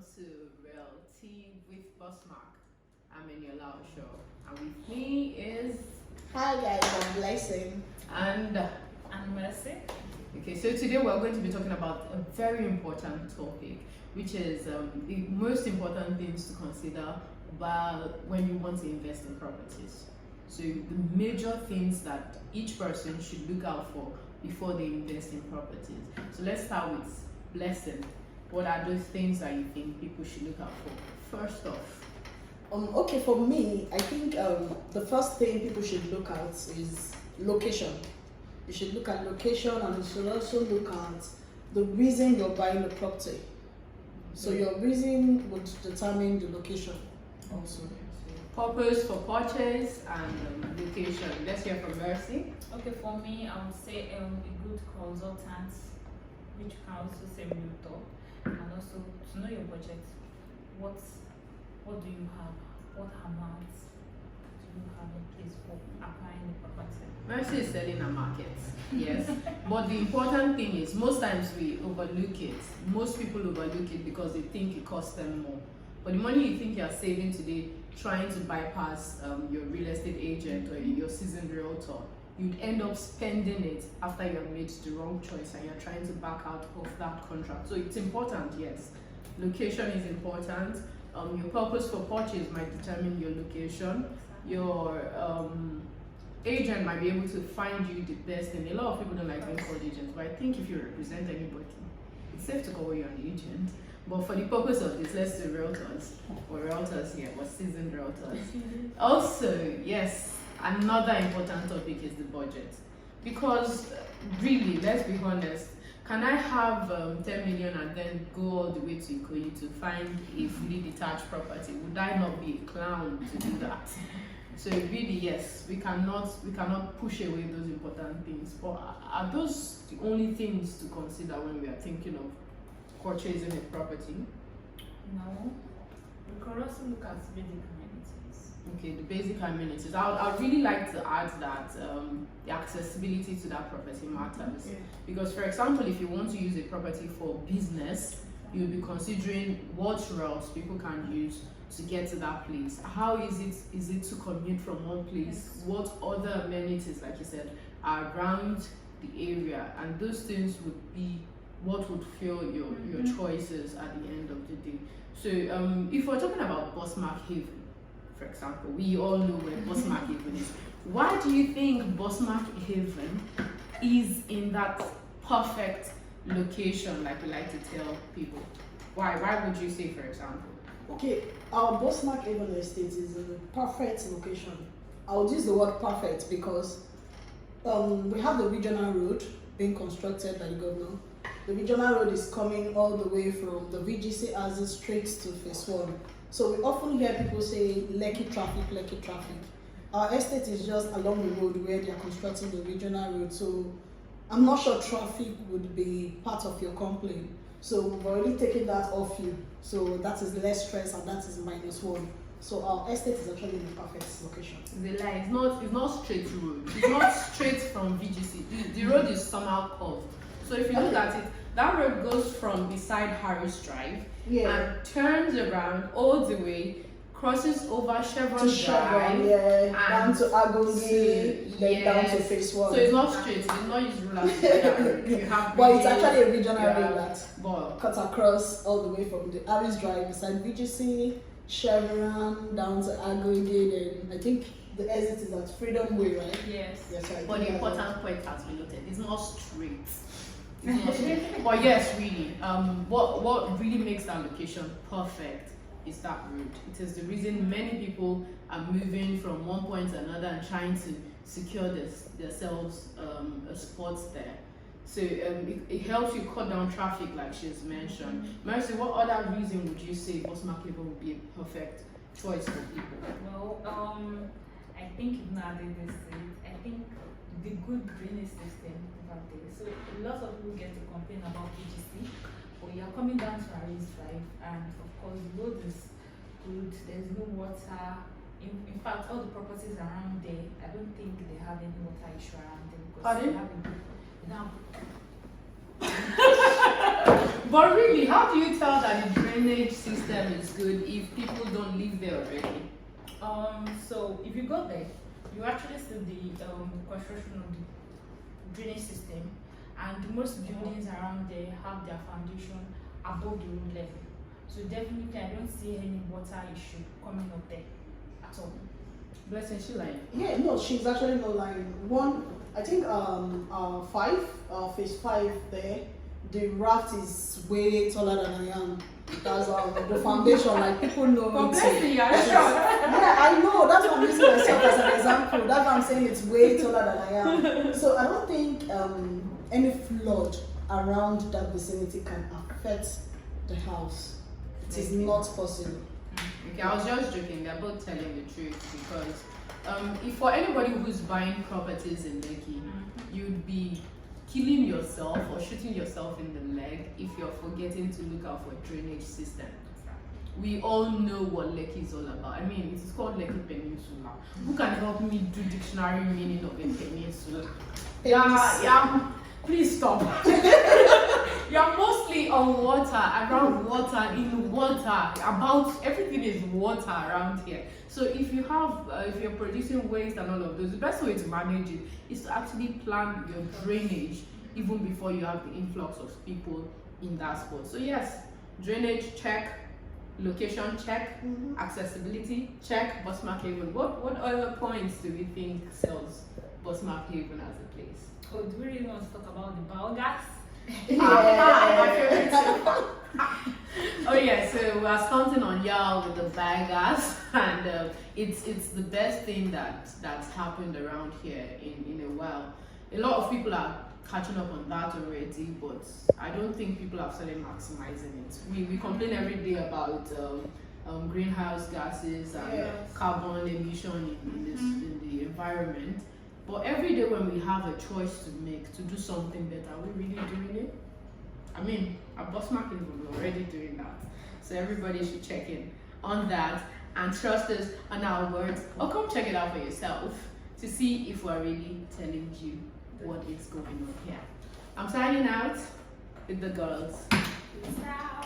to Realty with Bosmak. I'm in your loud show, and with me is Hi guys, I'm Blessing. and And Mercy. okay. So today we're going to be talking about a very important topic, which is the most important things to consider while when you want to invest in properties. So the major things that each person should look out for before they invest in properties. So let's start with Blessing. What are those things that you think people should look out for? First off, Okay, for me, I think the first thing people should look at is location. You should look at location, and you should also look at the reason you're buying the property. So your reason would determine the location also. purpose for purchase and location. Let's hear from Mercy. Okay, for me, I would say a good consultant, which can also say realtor, and also to know your budget. What do you have? What amount do you have in place for acquiring the property? Mercy is selling a market, yes. But the important thing is most times we overlook it. Most people overlook it because they think it costs them more. But the money you think you're saving today, trying to bypass your real estate agent or your seasoned realtor, you'd end up spending it after you have made the wrong choice and you're trying to back out of that contract. So it's important, yes. Location is important. Your purpose for purchase might determine your location. Your agent might be able to find you the best thing. A lot of people don't like being called agents, but I think if you represent anybody, it's safe to call you an agent. But for the purpose of this, let's do realtors here, or seasoned realtors. Also, yes, another important topic is the budget. Because really, let's be honest, can I have 10 million and then go all the way to Ikoyi to find a fully detached property? Would I not be a clown to do that? So really, yes, we cannot push away those important things. But are those the only things to consider when we are thinking of purchasing a property? No. We could also look at basic amenities. Okay, the basic amenities. I'd really like to add that the accessibility to that property matters. Yeah. Because, for example, if you want to use a property for business, you'll be considering what routes people can use to get to that place. How is it to commute from one place? Yes. What other amenities, like you said, are around the area? And those things would be what would fuel your choices at the end of the day. So if we're talking about Bosmak Haven, for example, we all know where Bosmak Haven is. Why do you think Bosmak Haven is in that perfect location, like we like to tell people? Why would you say, for example? Okay, our Bosmak Haven Estate is a perfect location. I would use the word perfect because we have the regional road being constructed by the governor. The regional road is coming all the way from the VGC as straight to phase 1. So we often hear people say Lekki traffic, Lekki traffic. Our estate is just along the road where they are constructing the regional road. So I'm not sure traffic would be part of your complaint. So we've already taken that off you. So that is less stress and that is -1. So our estate is actually in the perfect location. The line it's not straight road. It's not straight from VGC. The road is somehow curved. So if you look at it, that road goes from beside Harris Drive and turns around all the way, crosses over Chevron To Chevron, Drive, down to Agongi, then down to phase 1. So it's not straight. It's not use rulers to do that road. You have But it's bridges, actually a regional you have- road that But cuts across all the way from the Harris Drive beside VGC, Chevron, down to Agongi, and I think the exit is at Freedom Way, right? Yes. Yes, right. But the important point has been noted. It's not straight. It's not straight. But yes, really, what really makes that location perfect is that road. It is the reason many people are moving from one point to another and trying to secure themselves a spot there. So it helps you cut down traffic, like she's mentioned. Mercy, what other reason would you say Bosmak Haven would be a perfect choice for people? Well, I think nowadays, I think the good drainage system over there. So a lot of people get to complain about PGC, but you're coming down to Harris Drive, and of course the road is good. There's no water. In fact, all the properties around there, I don't think they have any water issue around them because Pardon? they have a good. Now, But really, how do you tell that the drain drainage system is good if people don't live there already? So if you go there, you actually see the construction of the drainage system, and most buildings around there have their foundation above the road level. So definitely, I don't see any water issue coming up there at all. Blessing, she lying. Yeah, no, she's actually not lying. One, I think phase 5 there, the raft is way taller than I am. That's the foundation, like people know But it's Blessing, you are sure? yeah, I know, that's why I'm using myself as an example. That's why I'm saying it's way taller than I am. So I don't think any flood around that vicinity can affect the house. It is not possible. Okay, I was just joking. They're both telling the truth because if for anybody who's buying properties in Lekki, you'd be killing yourself or shooting yourself in the leg if you're forgetting to look out for drainage system. We all know what Lekki is all about. I mean, it is called Lekki Peninsula. Who can help me do dictionary meaning of a peninsula? Yeah, please stop. You're mostly on water, around water, in water, about everything is water around here. So if you have, if you're producing waste and all of those, the best way to manage it is to actually plan your drainage even before you have the influx of people in that spot. So yes, drainage check, location check, accessibility check, Bosmak Haven. What other points do we think sells Bosmak Haven as a place? Oh, do we really want to talk about the biogas? My favorite too. Oh yeah, so we are stunting on y'all with the biogas, and it's the best thing that's happened around here in a while. A lot of people are catching up on that already, but I don't think people have started maximizing it. We complain every day about greenhouse gases and carbon emission in the environment. But every day when we have a choice to make to do something better, are we really doing it? I mean, at Bosmak we're already doing that. So everybody should check in on that and trust us on our words. Or come check it out for yourself to see if we're really telling you what is going on here. I'm signing out with the girls. Peace out.